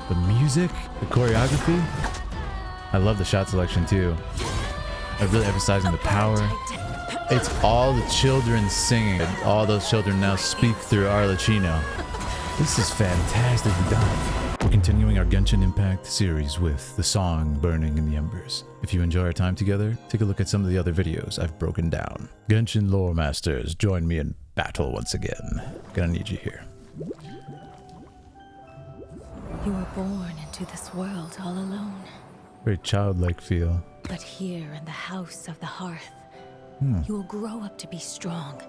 The music, the choreography. I love the shot selection too. I'm really emphasizing the power. It's all the children singing. All those children now speak through Arlecchino. This is fantastically done. We're continuing our Genshin Impact series with the song Burning in the Embers. If you enjoy our time together, take a look at some of the other videos I've broken down. Genshin lore masters, join me in battle once again. Gonna need you here. You were born into this world all alone. Very childlike feel. But here in the house of the Hearth, you will grow up to be strong.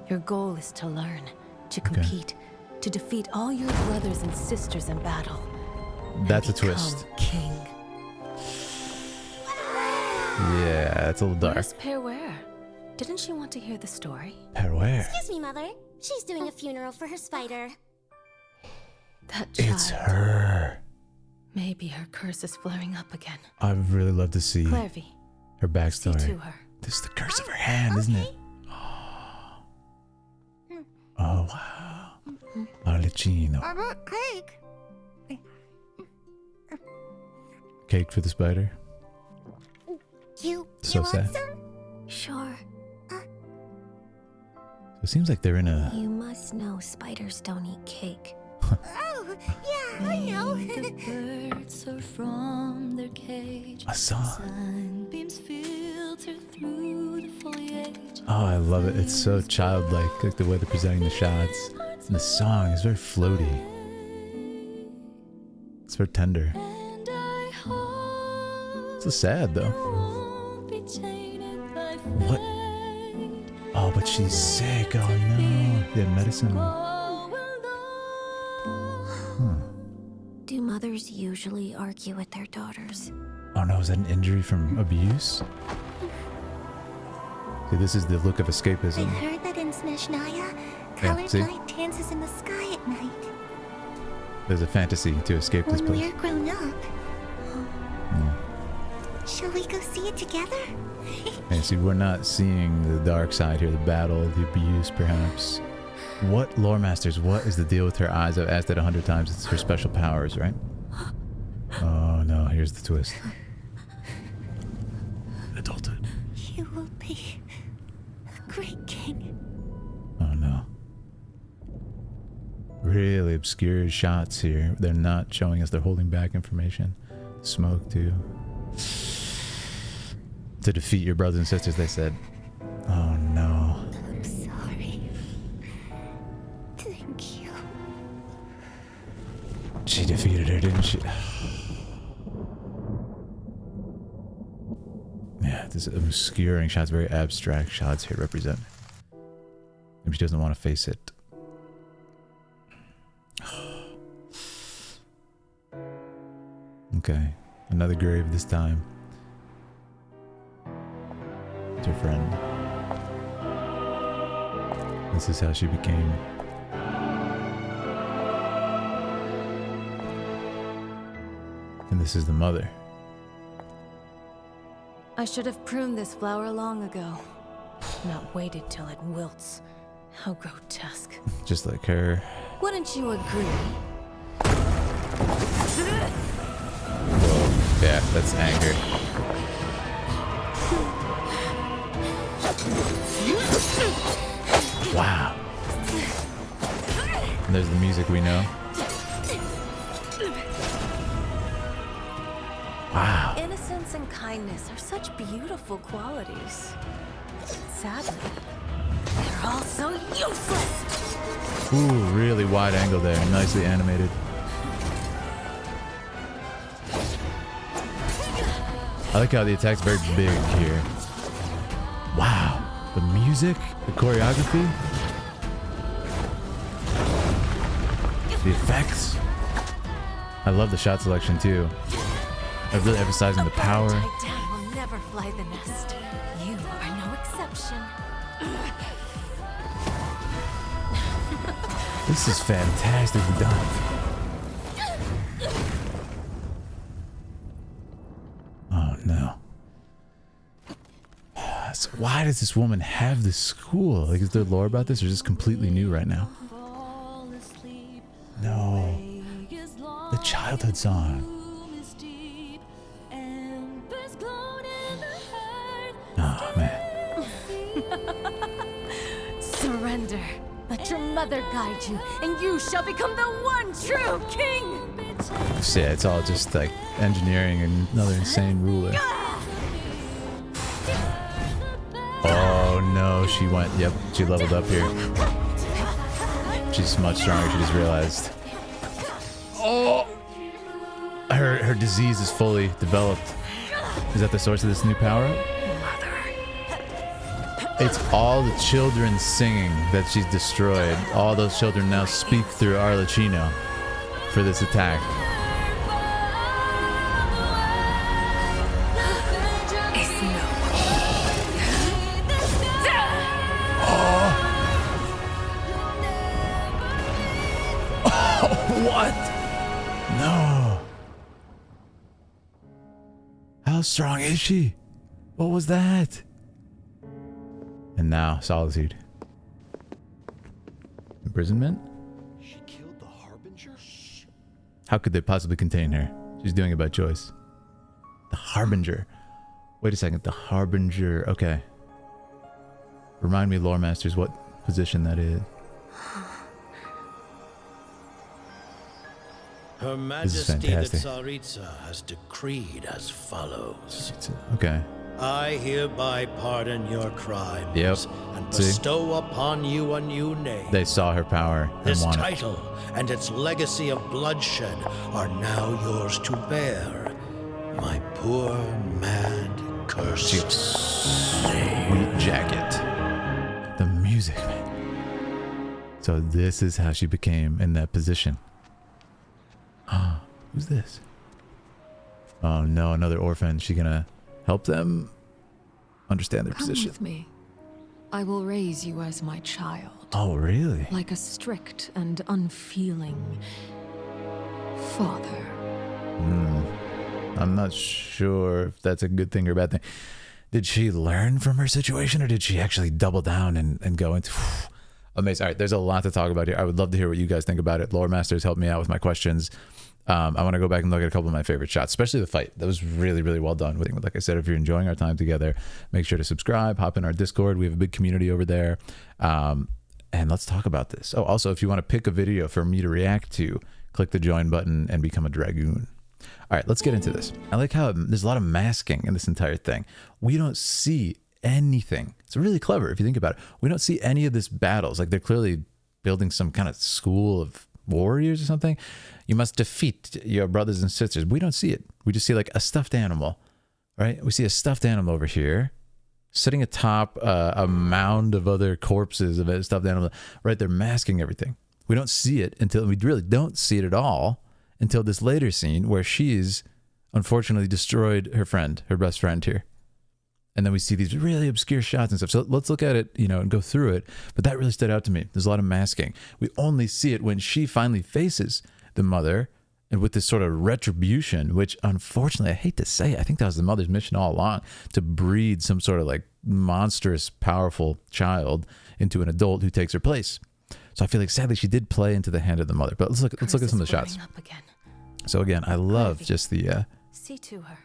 Your goal is to learn, to compete, to defeat all your brothers and sisters in battle. That's a twist. King. Yeah, that's a little dark. Where's Perware? Didn't she want to hear the story? Perware? Excuse me, Mother. She's doing a funeral for her spider. That child. It's her. Maybe her curse is flaring up again. I'd really love to see Clarvy, her see backstory. to her. This is the curse of her hand, isn't it? Oh, wow. Arlecchino. I want cake. Cake for the spider? You So want sad. some? Sure. So it seems like they're in a... You must know spiders don't eat cake. Oh, yeah, I know. The birds are from their cage. A song. Sunbeams filter through the foliage. Oh, I love it. It's so childlike, like the way they're presenting the shots. And the song is very floaty. It's very tender. And I hope So sad, though. won't be tainted by What? Oh, but she's sick. Oh, no. Yeah, medicine. Do mothers usually argue with their daughters? Oh, no. Is that an injury from abuse? See, this is the look of escapism. I heard that in Snezhnaya, Yeah, colored see? light dances in the sky at night. There's a fantasy to escape this When place. we're grown up. Shall we go see it together? And see, we're not seeing the dark side here, the battle, the abuse, perhaps. What, lore masters, what is the deal with her eyes? I've asked it 100 times. It's her special powers, right? Oh, no, here's the twist. Adulthood. You will be a great king. Oh, no. Really obscure shots here. They're not showing us. They're holding back information. Smoke, too. To defeat your brothers and sisters, they said. Oh, no. I'm sorry. Thank you. She defeated her, didn't she? Yeah, this obscuring shots, very abstract shots here represent. Maybe she doesn't want to face it. Okay, another grave this time. It's her friend. This is how she became. And this is the mother. I should have pruned this flower long ago. Not waited till it wilts. How grotesque. Just like her. Wouldn't you agree? Whoa. Yeah, that's anger. Wow. And there's the music we know. Wow. Innocence and kindness are such beautiful qualities. Sadly, they're all so useless. Ooh, really wide angle there. Nicely animated. I like how the attack's very big here. Wow. The music, the choreography, the effects. I love the shot selection too. I'm really emphasizing the power. Titan will never fly the nest. You are no exception. This is fantastically done. Oh no. So why does this woman have this school? Like, is there lore about this, or is this completely new right now? No. The childhood song. Oh, man. Surrender. Let your mother guide you, and you shall become the one true king! So yeah, it's all just like engineering and another insane ruler. Oh no, she went, yep, she leveled up here. She's much stronger, she just realized. Oh! Her disease is fully developed. Is that the source of this new power? It's all the children singing that she's destroyed. All those children now speak through Arlecchino for this attack. What? No. How strong is she? What was that? And now, solitude. Imprisonment? She killed the Harbinger? How could they possibly contain her? She's doing it by choice. The Harbinger. Wait a second, the Harbinger. Okay. Remind me, lore masters, what position that is. Her This is Majesty the fantastic. Tsaritsa has decreed as follows. Okay. I hereby pardon your crimes Yep. and See? bestow upon you a new name. They saw her power and This wanted it. title and its legacy of bloodshed are now yours to bear. My poor, mad, cursed Sweet jacket. The music, man. So this is how she became in that position. Who's this? Oh no, another orphan. She gonna help them understand their Come position? with me. I will raise you as my child. Oh really? Like a strict and unfeeling father. I'm not sure if that's a good thing or a bad thing. Did she learn from her situation, or did she actually double down and go into... Amazing. All right, there's a lot to talk about here. I would love to hear what you guys think about it. Lore Masters, help me out with my questions. I want to go back and look at a couple of my favorite shots, especially the fight. That was really, really well done. Like I said, if you're enjoying our time together, make sure to subscribe, hop in our Discord. We have a big community over there. And let's talk about this. Oh, also, if you want to pick a video for me to react to, click the join button and become a dragoon. All right, let's get into this. I like how there's a lot of masking in this entire thing. We don't see anything. It's really clever if you think about it. We don't see any of this battles. Like they're clearly building some kind of school of warriors or something. You must defeat your brothers and sisters. We don't see it. We just see like a stuffed animal, right? We see a stuffed animal over here sitting atop a mound of other corpses of a stuffed animal, right? They're masking everything. We don't see it until we really don't see it at all until this later scene where she's unfortunately destroyed her friend, her best friend here. And then we see these really obscure shots and stuff. So let's look at it, you know, and go through it. But that really stood out to me. There's a lot of masking. We only see it when she finally faces the mother and with this sort of retribution, which unfortunately, I hate to say, I think that was the mother's mission all along, to breed some sort of like monstrous, powerful child into an adult who takes her place. So I feel like sadly she did play into the hand of the mother. But let's look at some of the shots. So again, I love just the See to her.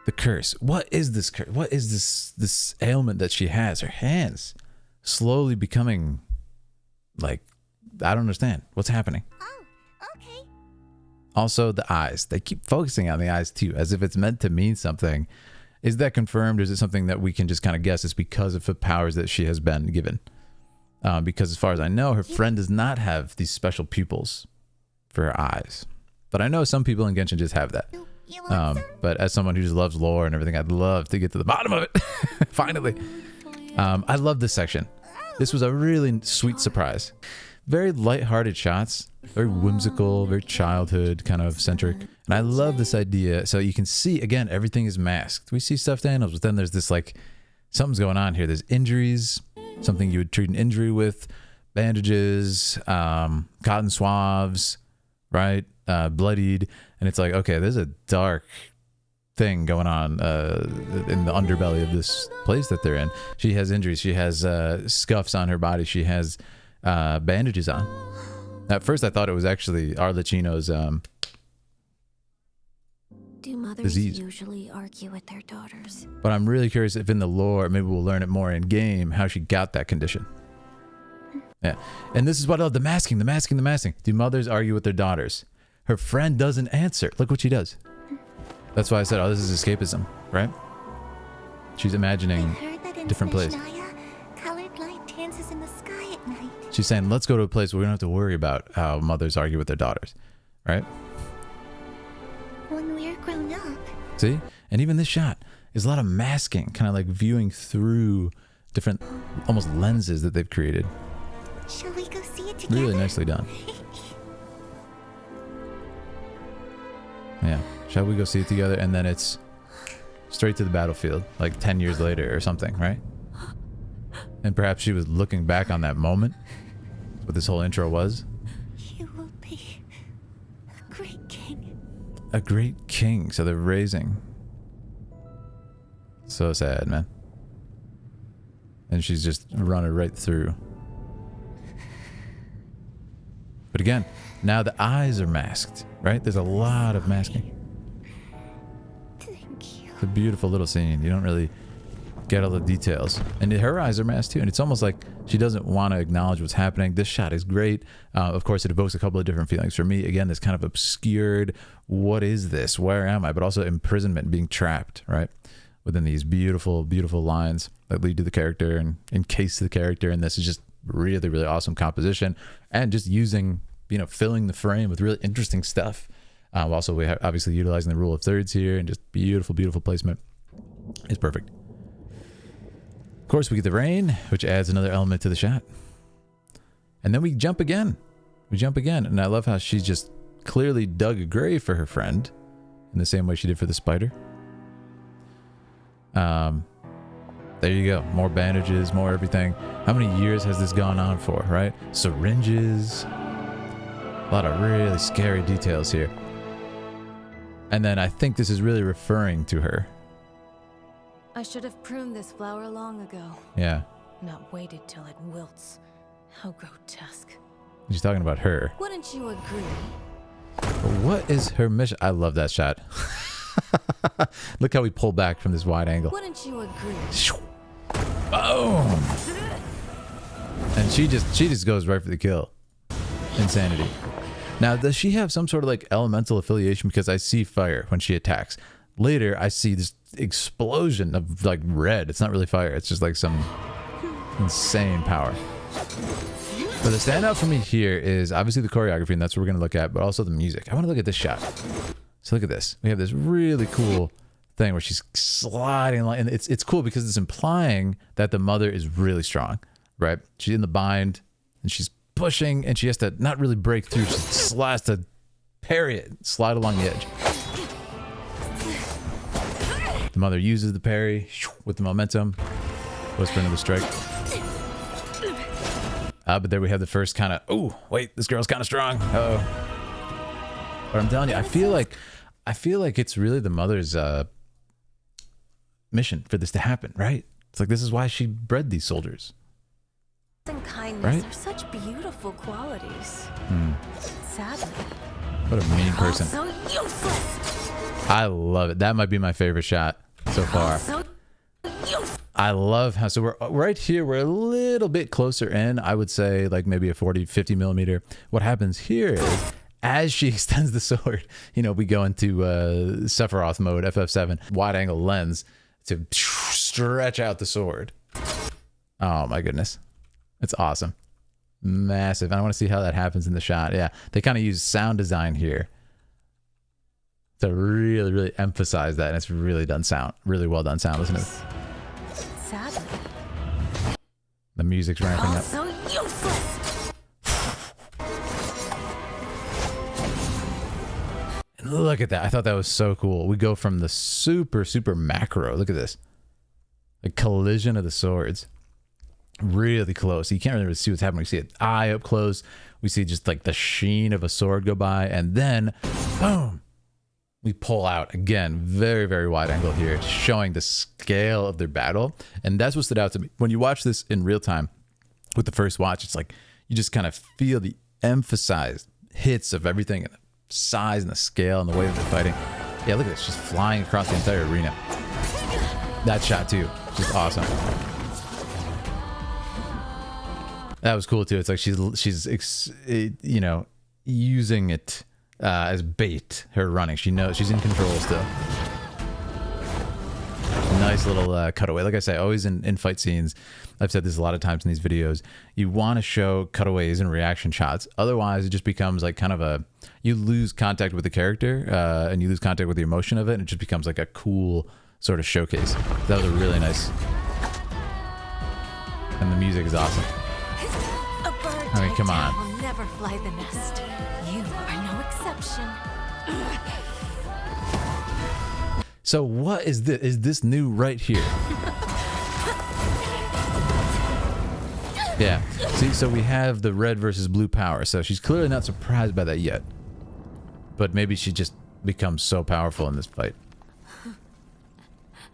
the curse. What is this curse? What is this ailment that she has? Her hands slowly becoming like, I don't understand what's happening. Oh, okay. Also the eyes. They keep focusing on the eyes too, as if it's meant to mean something. Is that confirmed, or is it something that we can just kind of guess it's because of the powers that she has been given? Because as far as I know, her friend does not have these special pupils for her eyes. But I know some people in Genshin just have that. You want some? But as someone who just loves lore and everything, I'd love to get to the bottom of it. Finally. I love this section. This was a really sweet surprise. Very lighthearted shots, very whimsical, very childhood kind of centric. And I love this idea. So you can see, again, everything is masked. We see stuffed animals, but then there's this like, something's going on here. There's injuries, something you would treat an injury with, bandages, cotton swabs, right? Bloodied. And it's like, okay, there's a dark thing going on in the underbelly of this place that they're in. She has injuries. She has scuffs on her body. She has bandages on. At first, I thought it was actually Arlecchino's Do mothers disease. usually argue with their daughters? But I'm really curious if in the lore, maybe we'll learn it more in game, how she got that condition. Yeah. And this is what, the masking. Do mothers argue with their daughters? Her friend doesn't answer. Look what she does. That's why I said, oh, this is escapism, right? She's imagining I've heard that in different place. Snezhnaya, colored light dances in the sky at night. She's saying, let's go to a place where we don't have to worry about how mothers argue with their daughters, right? When we're grown up. See? And even this shot is a lot of masking, kind of like viewing through different, almost lenses that they've created. Shall we go see it together? Really nicely done. Yeah. Shall we go see it together? And then it's straight to the battlefield, like 10 years later or something, right? And perhaps she was looking back on that moment, what this whole intro was. You will be a great king. A great king. So they're raising. So sad, man. And she's just running right through. But again, now the eyes are masked, right? There's a lot of masking. Thank you. It's a beautiful little scene. You don't really get all the details. And her eyes are masked too. And it's almost like she doesn't want to acknowledge what's happening. This shot is great. Of course, it evokes a couple of different feelings. For me, again, this kind of obscured, what is this? Where am I? But also imprisonment, being trapped, right? Within these beautiful, beautiful lines that lead to the character and encase the character. And this is just really, really awesome composition. And just using, you know, filling the frame with really interesting stuff. Also, we have obviously utilizing the rule of thirds here and just beautiful, beautiful placement. It's perfect. Of course, we get the rain, which adds another element to the shot. And then we jump again. And I love how she just clearly dug a grave for her friend in the same way she did for the spider. There you go. More bandages, more everything. How many years has this gone on for, right? Syringes. A lot of really scary details here. And then I think this is really referring to her. I should have pruned this flower long ago. Yeah. Not waited till it wilts. How grotesque. She's talking about her. Wouldn't you agree? But what is her mission? I love that shot. Look how we pull back from this wide angle. Wouldn't you agree? Boom! And she just goes right for the kill. Insanity. Now, does she have some sort of like elemental affiliation? Because I see fire when she attacks. Later, I see this explosion of like red. It's not really fire. It's just like some insane power. But the standout for me here is obviously the choreography, and that's what we're going to look at, but also the music. I want to look at this shot. So look at this. We have this really cool thing where she's sliding along, and it's cool because it's implying that the mother is really strong, right? She's in the bind, and she's pushing, and she has to not really break through. She has to parry it, slide along the edge. The mother uses the parry with the momentum. Goes for another strike. But there we have the first kind of, oh, wait, this girl's kind of strong. Uh-oh. But I'm telling you, I feel like it's really the mother's mission for this to happen, right? It's like this is why she bred these soldiers. And kindness Right? are such beautiful qualities. Sadly. What a mean person. So useless. I love it. That might be my favorite shot so far. So useless. I love how, so we're right here, we're a little bit closer in, I would say like maybe a 40, 50 millimeter. What happens here is as she extends the sword, you know, we go into Sephiroth mode, FF7, wide angle lens to stretch out the sword. Oh my goodness. It's awesome. Massive. I want to see how that happens in the shot. Yeah. They kind of use sound design here to really, really emphasize that. And it's really done sound, really well done sound. Listen to this. Sadly. The music's ramping up. So useless. And look at that. I thought that was so cool. We go from the super, super macro. Look at this. A collision of the swords. Really close. You can't really see what's happening. We see an eye up close. We see just like the sheen of a sword go by. And then, boom. We pull out. Again, very, very wide angle here. Showing the scale of their battle. And that's what stood out to me. When you watch this in real time with the first watch, it's like you just kind of feel the emphasized hits of everything. And the size and the scale and the way that they're fighting. Yeah, look at this. She's flying across the entire arena. That shot too, just awesome. That was cool too. It's like she's you know, using it as bait. Her running. She knows she's in control still. Nice little cutaway. Like I say, always in fight scenes, I've said this a lot of times in these videos, you want to show cutaways and reaction shots. Otherwise, it just becomes like kind of a, you lose contact with the character and you lose contact with the emotion of it, and it just becomes like a cool sort of showcase. That was a really nice, and the music is awesome. I mean, come on. Will never fly the nest. You are no exception. So what is this? Is this new right here? Yeah. See, so we have the red versus blue power. So she's clearly not surprised by that yet. But maybe she just becomes so powerful in this fight.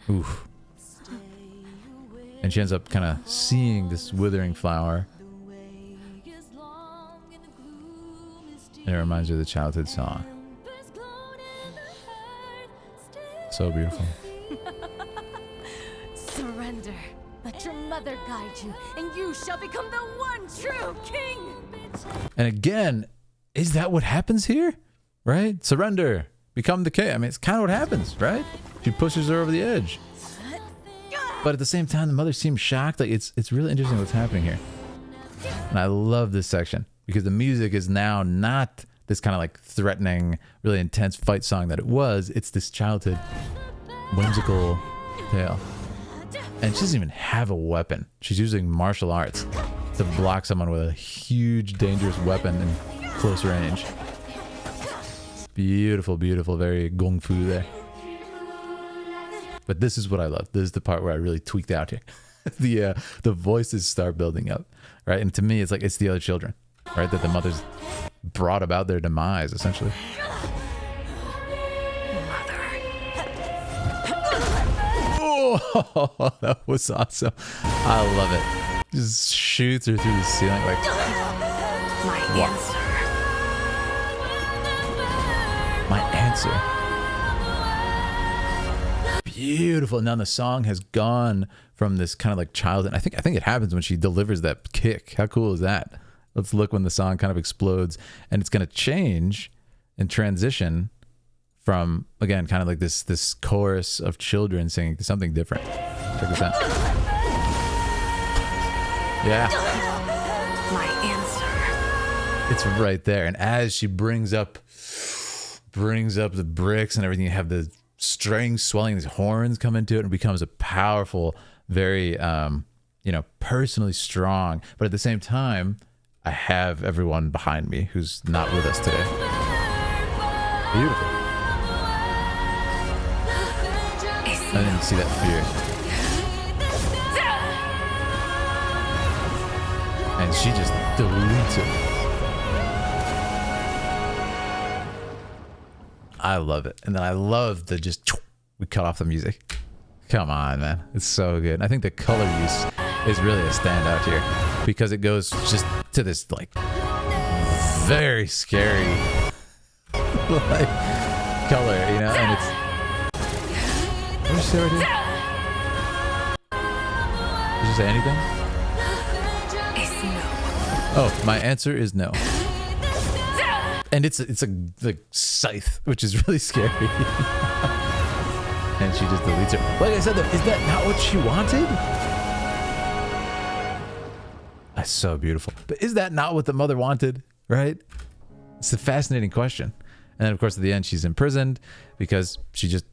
Oof. And she ends up kind of seeing this withering flower. And it reminds her of the childhood song. So beautiful. Surrender. Let your mother guide you, and you shall become the one true king. And again, is that what happens here? Right? Surrender. Become the king. I mean, it's kind of what happens, right? She pushes her over the edge. But at the same time, the mother seems shocked. Like it's really interesting what's happening here. And I love this section because the music is now not this kind of like threatening, really intense fight song that it was. It's this childhood whimsical tale. And she doesn't even have a weapon. She's using martial arts to block someone with a huge, dangerous weapon in close range. Beautiful, beautiful, very gung fu there. But this is what I love. This is the part where I really tweaked out here. The voices start building up, right? And to me, it's like it's the other children, right? That the mothers brought about their demise, essentially. Oh, that was awesome. I love it. Just shoots her through the ceiling like my answer. Beautiful. Now the song has gone from this kind of like childhood. I think it happens when she delivers that kick. How cool is that? Let's look when the song kind of explodes, and it's going to change and transition from, again, kind of like this chorus of children singing to something different. Check this out. Yeah. My answer. It's right there. And as she brings up the bricks and everything, you have the strings swelling, these horns come into it, and it becomes a powerful, very, personally strong. But at the same time, I have everyone behind me who's not with us today. Beautiful. I didn't see that fear. And she just deletes it. I love it. And then I love the we cut off the music. Come on, man. It's so good. I think the color use is really a standout here because it goes just to this like very scary like color, and it's, what did you say right here? Did you say anything? It's no. Oh, my answer is no. And it's a like scythe, which is really scary. And she just deletes it. Like I said, though, is that not what she wanted? That's so beautiful. But is that not what the mother wanted? Right? It's a fascinating question. And then, of course, at the end, she's imprisoned because she just,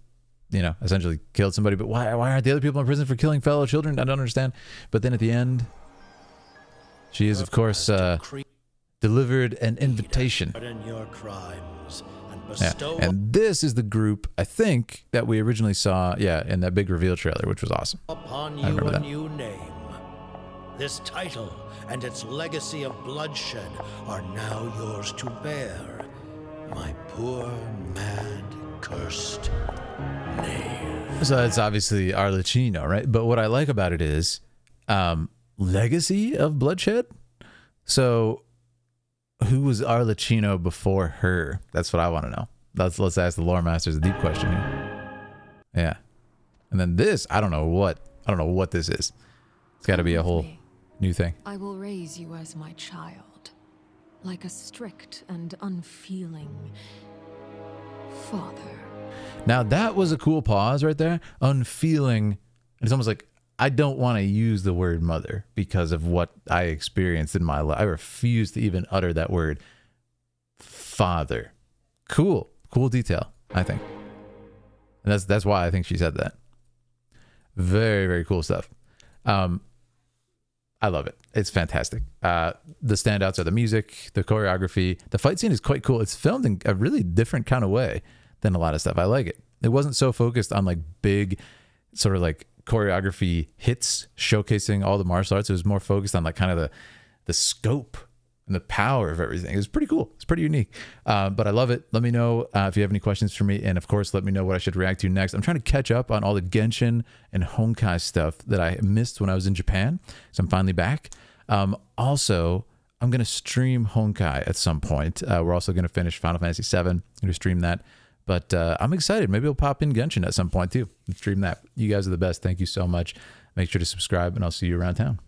essentially killed somebody. But why aren't the other people in prison for killing fellow children? I don't understand. But then at the end, she is, of course, delivered an invitation. Yeah. And this is the group, I think, that we originally saw, in that big reveal trailer, which was awesome. Upon I you remember a that. new name. This title and its legacy of bloodshed are now yours to bear. My poor, mad, cursed name. So it's obviously Arlecchino, right? But what I like about it is legacy of bloodshed. So who was Arlecchino before her? That's what I want to know. Let's ask the lore masters a deep question here. Yeah. And then this, I don't know what this is. It's got to be a whole new thing. I will raise you as my child, like a strict and unfeeling father. Now that was a cool pause right there. Unfeeling. It's almost like I don't want to use the word mother because of what I experienced in my life. I refuse to even utter that word. Father. Cool detail, I think. And that's why I think she said that. Very, very cool stuff. I love it. It's fantastic. The standouts are the music, the choreography. The fight scene is quite cool. It's filmed in a really different kind of way than a lot of stuff. I like it. It wasn't so focused on like big sort of like choreography hits showcasing all the martial arts. It was more focused on like kind of the scope and the power of everything. It was pretty cool. It's pretty unique. But I love it. Let me know if you have any questions for me. And of course, let me know what I should react to next. I'm trying to catch up on all the Genshin and Honkai stuff that I missed when I was in Japan. So I'm finally back. Also, I'm going to stream Honkai at some point. We're also going to finish Final Fantasy VII. I'm going to stream that. But I'm excited. Maybe I'll pop in Genshin at some point too and stream that. You guys are the best. Thank you so much. Make sure to subscribe and I'll see you around town.